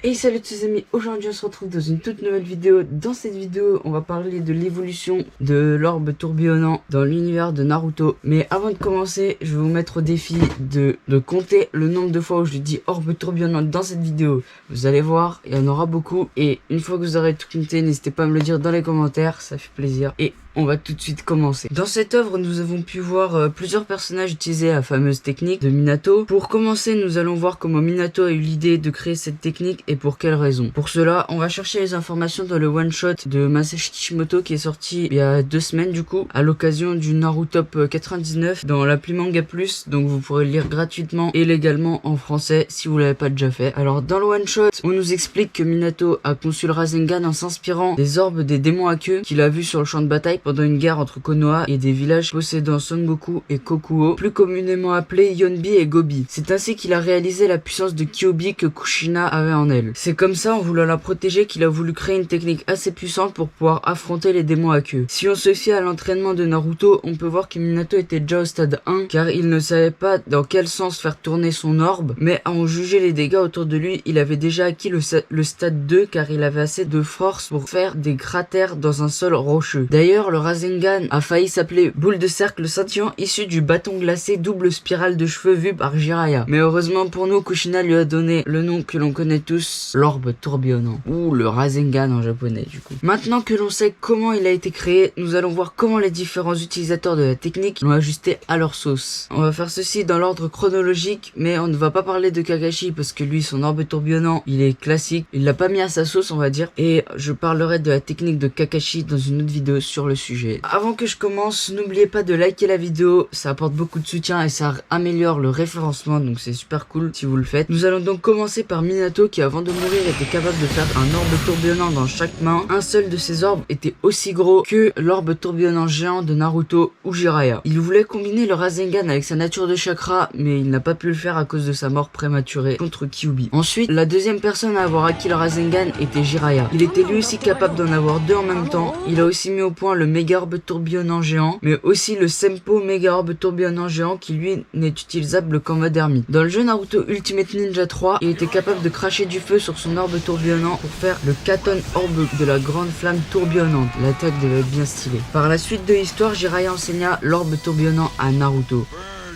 Et salut tous les amis, aujourd'hui on se retrouve dans une toute nouvelle vidéo. Dans cette vidéo, on va parler de l'évolution de l'orbe tourbillonnant dans l'univers de Naruto. Mais avant de commencer, je vais vous mettre au défi de compter le nombre de fois où je dis orbe tourbillonnant dans cette vidéo. Vous allez voir, il y en aura beaucoup. Et une fois que vous aurez tout compté, n'hésitez pas à me le dire dans les commentaires, ça fait plaisir. Et on va tout de suite commencer. Dans cette œuvre, nous avons pu voir plusieurs personnages utiliser la fameuse technique de Minato. Pour commencer, nous allons voir comment Minato a eu l'idée de créer cette technique et pour quelle raison. Pour cela, on va chercher les informations dans le one-shot de Masashi Kishimoto qui est sorti il y a 2 semaines du coup, à l'occasion du Narutop 99 dans l'appli Manga Plus. Donc vous pourrez le lire gratuitement et légalement en français si vous l'avez pas déjà fait. Alors dans le one-shot, on nous explique que Minato a conçu le Rasengan en s'inspirant des orbes des démons à queue qu'il a vu sur le champ de bataille pendant une guerre entre Konoha et des villages possédant Son Goku et Kokuo, plus communément appelés Yonbi et Gobi. C'est ainsi qu'il a réalisé la puissance de Kyuubi que Kushina avait en elle. C'est comme ça, en voulant la protéger, qu'il a voulu créer une technique assez puissante pour pouvoir affronter les démons à queue. Si on se fie à l'entraînement de Naruto, on peut voir que Minato était déjà au stade 1, car il ne savait pas dans quel sens faire tourner son orbe, mais à en juger les dégâts autour de lui, il avait déjà acquis le stade 2, car il avait assez de force pour faire des cratères dans un sol rocheux. D'ailleurs, le Rasengan a failli s'appeler boule de cercle scintillant issu du bâton glacé double spirale de cheveux vu par Jiraiya. Mais heureusement pour nous, Kushina lui a donné le nom que l'on connaît tous, l'orbe tourbillonnant, ou le Rasengan en japonais du coup. Maintenant que l'on sait comment il a été créé, nous allons voir comment les différents utilisateurs de la technique l'ont ajusté à leur sauce. On va faire ceci dans l'ordre chronologique, mais on ne va pas parler de Kakashi parce que lui, son orbe tourbillonnant, il est classique, il l'a pas mis à sa sauce on va dire, et je parlerai de la technique de Kakashi dans une autre vidéo sur le sujet. Avant que je commence, n'oubliez pas de liker la vidéo, ça apporte beaucoup de soutien et ça améliore le référencement, donc c'est super cool si vous le faites. Nous allons donc commencer par Minato qui avant de mourir était capable de faire un orbe tourbillonnant dans chaque main. Un seul de ces orbes était aussi gros que l'orbe tourbillonnant géant de Naruto ou Jiraiya. Il voulait combiner le Rasengan avec sa nature de chakra, mais il n'a pas pu le faire à cause de sa mort prématurée contre Kyuubi. Ensuite, la deuxième personne à avoir acquis le Rasengan était Jiraiya. Il était lui aussi capable d'en avoir deux en même temps. Il a aussi mis au point le méga orbe tourbillonnant géant, mais aussi le Senpo méga orbe tourbillonnant géant qui lui n'est utilisable qu'en mode ermite. Dans le jeu Naruto Ultimate Ninja 3, il était capable de cracher du feu sur son orbe tourbillonnant pour faire le Katon orbe de la grande flamme tourbillonnante. L'attaque devait être bien stylée. Par la suite de l'histoire, Jiraiya enseigna l'orbe tourbillonnant à Naruto.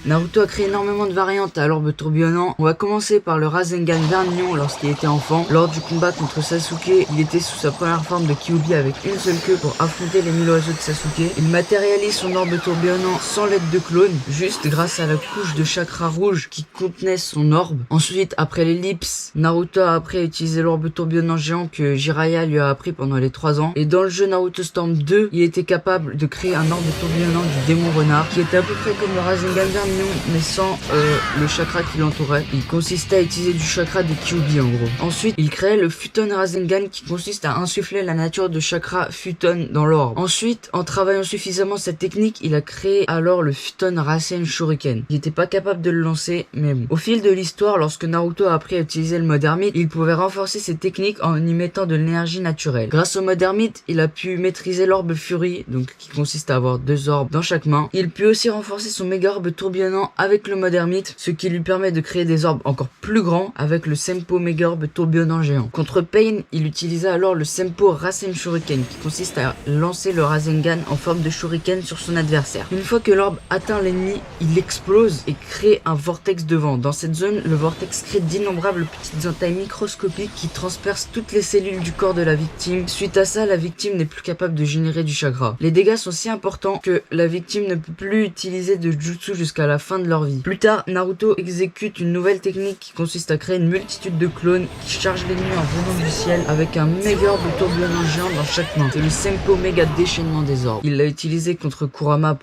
Naruto a créé énormément de variantes à l'orbe tourbillonnant. On va commencer par le Rasengan Vermillon lorsqu'il était enfant. Lors du combat contre Sasuke, il était sous sa première forme de Kyuubi avec une seule queue pour affronter les 1000 oiseaux de Sasuke. Il matérialise son orbe tourbillonnant sans l'aide de clone, juste grâce à la couche de chakra rouge qui contenait son orbe. Ensuite, après l'ellipse, Naruto a appris à utiliser l'orbe tourbillonnant géant que Jiraiya lui a appris pendant les 3 ans. Et dans le jeu Naruto Storm 2, il était capable de créer un orbe tourbillonnant du démon renard qui était à peu près comme le Rasengan Vermillon mais sans le chakra qui l'entourait. Il consistait à utiliser du chakra de Kyuubi en gros. Ensuite, il créait le Futon Rasengan qui consiste à insuffler la nature de chakra Futon dans l'orbe. Ensuite, en travaillant suffisamment cette technique, il a créé alors le Futon Rasen Shuriken. Il n'était pas capable de le lancer, mais bon. Au fil de l'histoire, lorsque Naruto a appris à utiliser le mode ermite, il pouvait renforcer ses techniques en y mettant de l'énergie naturelle. Grâce au mode ermite, il a pu maîtriser l'orbe Fury, donc qui consiste à avoir 2 orbes dans chaque main. Il peut aussi renforcer son méga orbe tourbillonnant avec le mode ermite, ce qui lui permet de créer des orbes encore plus grands avec le Senpo méga orbe tourbillonnant géant. Contre Pain, il utilisa alors le Senpo Rasen Shuriken qui consiste à lancer le Rasengan en forme de shuriken sur son adversaire. Une fois que l'orbe atteint l'ennemi, il explose et crée un vortex de vent. Dans cette zone, le vortex crée d'innombrables petites entailles microscopiques qui transpercent toutes les cellules du corps de la victime. Suite à ça, la victime n'est plus capable de générer du chakra. Les dégâts sont si importants que la victime ne peut plus utiliser de jutsu jusqu'à la fin de leur vie. Plus tard, Naruto exécute une nouvelle technique qui consiste à créer une multitude de clones qui chargent l'ennemi en venant du ciel avec un méga orbe tourbillonnant géant dans chaque main. C'est le Senpo méga déchaînement des orbes. Il l'a utilisé contre Kurama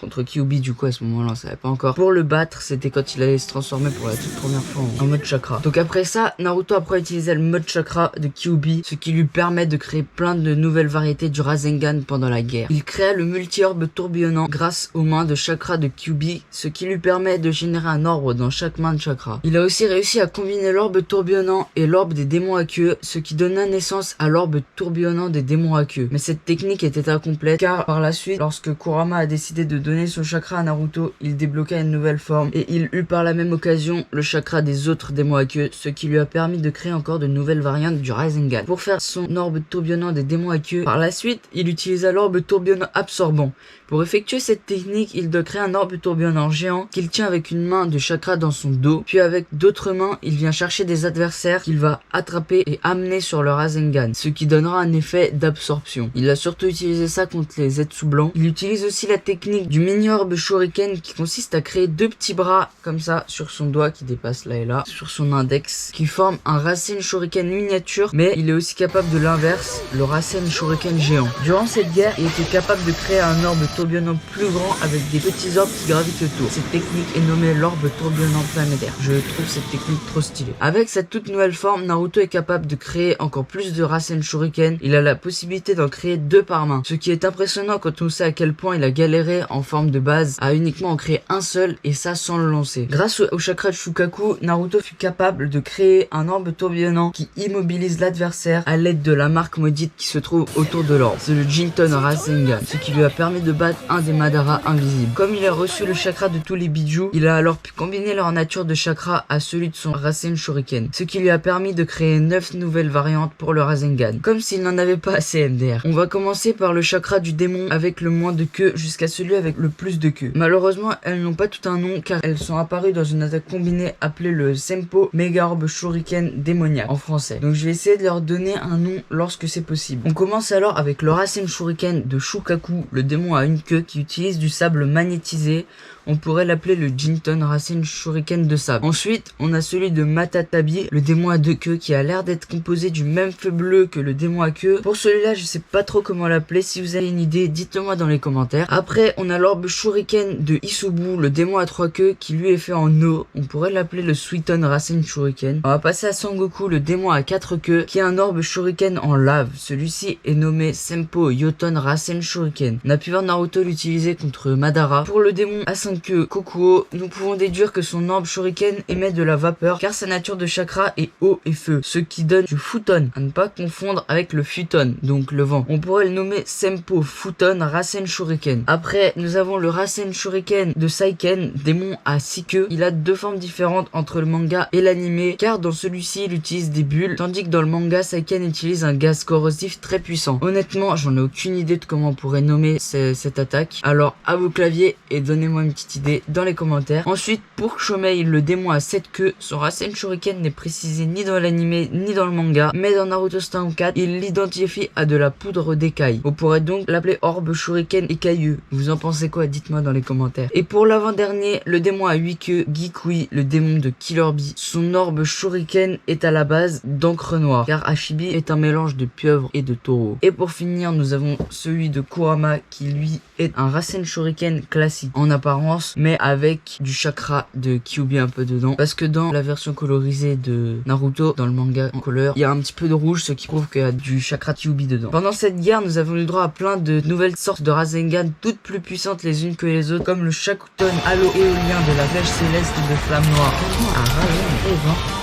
contre Kyuubi du coup à ce moment-là, on savait pas encore. Pour le battre, c'était quand il allait se transformer pour la toute première fois en mode chakra. Donc après ça, Naruto apprend à utiliser le mode chakra de Kyuubi, ce qui lui permet de créer plein de nouvelles variétés du Rasengan pendant la guerre. Il créa le multi-orbe tourbillonnant grâce aux mains de chakra de Kyuubi, ce qui lui permet de générer un orbe dans chaque main de chakra. Il a aussi réussi à combiner l'orbe tourbillonnant et l'orbe des démons à queue, ce qui donna naissance à l'orbe tourbillonnant des démons à queue. Mais cette technique était incomplète car par la suite, lorsque Kurama a décidé de donner son chakra à Naruto, il débloqua une nouvelle forme et il eut par la même occasion le chakra des autres démons à queue, ce qui lui a permis de créer encore de nouvelles variantes du Rasengan. Pour faire son orbe tourbillonnant des démons à queue, par la suite, il utilisa l'orbe tourbillonnant absorbant. Pour effectuer cette technique, il doit créer un orbe tourbillonnant géant qu'il tient avec une main de chakra dans son dos, puis avec d'autres mains, il vient chercher des adversaires qu'il va attraper et amener sur le Rasengan, ce qui donnera un effet d'absorption. Il a surtout utilisé ça contre les Zetsu blancs. Il utilise aussi la technique du mini-orbe shuriken qui consiste à créer deux petits bras comme ça sur son doigt qui dépasse là et là, sur son index, qui forme un Rasen shuriken miniature, mais il est aussi capable de l'inverse, le Rasen shuriken géant. Durant cette guerre, il était capable de créer un orbe tourbillonnant plus grand avec des petits orbes qui gravitent autour. Cette technique est nommée l'orbe tourbillonnant planétaire. Je trouve cette technique trop stylée. Avec cette toute nouvelle forme, Naruto est capable de créer encore plus de Rasen shuriken. Il a la possibilité d'en créer 2 par main, ce qui est impressionnant quand on sait à quel point il a galéré en forme de base à uniquement en créer un seul et ça sans le lancer. Grâce au chakra de Shukaku, Naruto fut capable de créer un orbe tourbillonnant qui immobilise l'adversaire à l'aide de la marque maudite qui se trouve autour de l'orbe. C'est le Jinton Rasengan, ce qui lui a permis de battre un des Madara invisibles. Comme il a reçu le chakra de tous les Biju, il a alors pu combiner leur nature de chakra à celui de son Rasen Shuriken, ce qui lui a permis de créer 9 nouvelles variantes pour le Rasengan, comme s'il n'en avait pas assez MDR. On va commencer par le chakra du démon avec le moins de queue jusqu'à celui avec le plus de queue. Malheureusement, elles n'ont pas tout un nom car elles sont apparues dans une attaque combinée appelée le Senpo Mega Orb Shuriken démoniaque en français. Donc je vais essayer de leur donner un nom lorsque c'est possible. On commence alors avec le Rasen Shuriken de Shukaku, le démon à une queue qui utilise du sable magnétisé. On pourrait l'appeler le Jinton Rasen Shuriken de sable. Ensuite, on a celui de Matatabi, le démon à 2 queues qui a l'air d'être composé du même feu bleu que le démon à queue. Pour celui-là, je sais pas trop comment l'appeler. Si vous avez une idée, dites-le moi dans les commentaires. Après, on a l'orbe Shuriken de Isubu, le démon à 3 queues qui lui est fait en eau. On pourrait l'appeler le Suiton Rasen Shuriken. On va passer à Sangoku, le démon à 4 queues qui a un orbe Shuriken en lave. Celui-ci est nommé Senpo Yoton Rasen Shuriken. On a pu voir Naruto l'utiliser contre Madara. Pour le démon à 5 queues Kokuo, nous pouvons déduire que son orbe Shuriken émet de la vapeur car sa nature de chakra est eau et feu, ce qui donne du Futon, à ne pas confondre avec le Futon, donc le vent. On pourrait le nommer Senpo Futon Rasen Shuriken. Après, nous avons le Rasen Shuriken de Saiken, démon à 6 queues. Il a 2 formes différentes entre le manga et l'anime car dans celui-ci il utilise des bulles, tandis que dans le manga Saiken utilise un gaz corrosif très puissant. Honnêtement, j'en ai aucune idée de comment on pourrait nommer cette attaque. Alors à vos claviers et donnez-moi une petite idée dans les commentaires. Ensuite, pour Shomei, le démon à 7 queues, son Rasen Shuriken n'est précisé ni dans l'anime ni dans le manga, mais dans Naruto Storm 4, il l'identifie à de la poudre d'écaille. On pourrait donc l'appeler orbe Shuriken écailleux. Vous en pensez quoi? Dites-moi dans les commentaires. Et pour l'avant-dernier, le démon à 8 queues, Gikui, le démon de Killer Bee, son orbe Shuriken est à la base d'encre noire, car Hashibi est un mélange de pieuvre et de taureau. Et pour finir, nous avons celui de Kurama qui lui est un Rasen Shuriken classique en apparence, mais avec du chakra de Kyuubi un peu dedans, parce que dans la version colorisée de Naruto, dans le manga en couleur, il y a un petit peu de rouge, ce qui prouve qu'il y a du chakra Kyuubi dedans. Pendant cette guerre, nous avons eu le droit à plein de nouvelles sortes de Rasengan, toutes plus puissantes les unes que les autres, comme le Shakuton halo éolien de la flèche céleste de flamme noire. Ah, Rasen,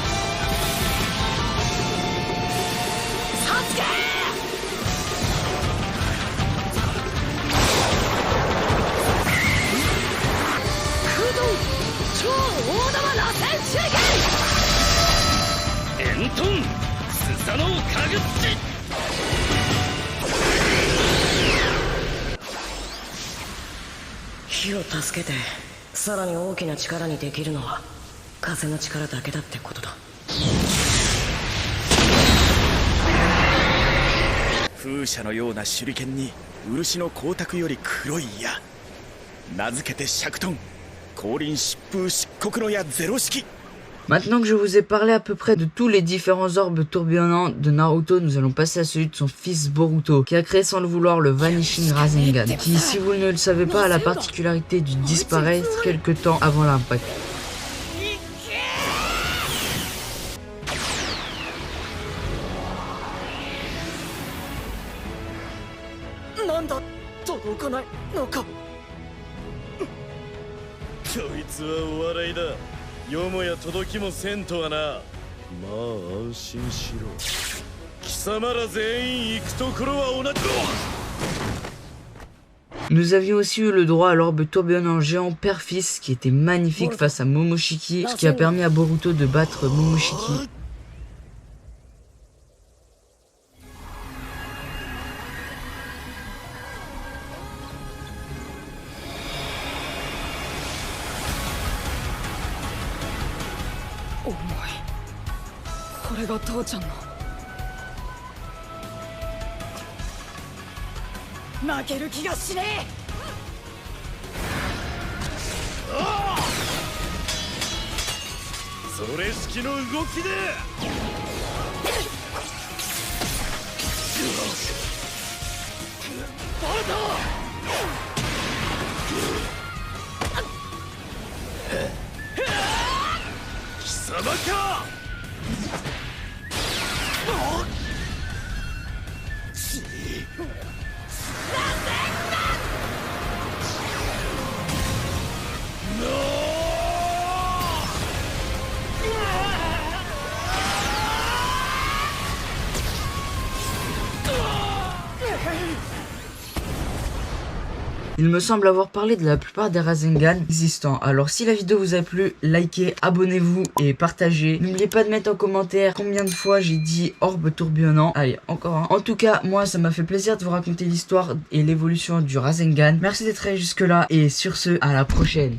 火を助けてさらに大きな力にできるのは風の力だけだってことだ。風車のような手裏剣に漆の光沢より黒い矢、名付けて尺トン、降臨疾風漆黒の矢ゼロ式。 Maintenant que je vous ai parlé à peu près de tous les différents orbes tourbillonnants de Naruto, nous allons passer à celui de son fils Boruto, qui a créé sans le vouloir le Vanishing Rasengan, qui, si vous ne le savez pas, a la particularité de disparaître quelque temps avant l'impact. いつはお笑いだ。よもや届きもせんとはな。まあ安心しろ。貴様ら全員行くところは同じ。Nous avions aussi eu le droit à l'orbe tourbillonnant géant père-fils qui était magnifique face à Momoshiki, ce qui a permis à Boruto de battre Momoshiki. Ah! それ式の動きでバルト貴様かIl me semble avoir parlé de la plupart des Rasengan existants. Alors si la vidéo vous a plu, likez, abonnez-vous et partagez. N'oubliez pas de mettre en commentaire combien de fois j'ai dit orbe tourbillonnant. Allez, encore un. En tout cas, moi ça m'a fait plaisir de vous raconter l'histoire et l'évolution du Rasengan. Merci d'être allé jusque là et sur ce, à la prochaine.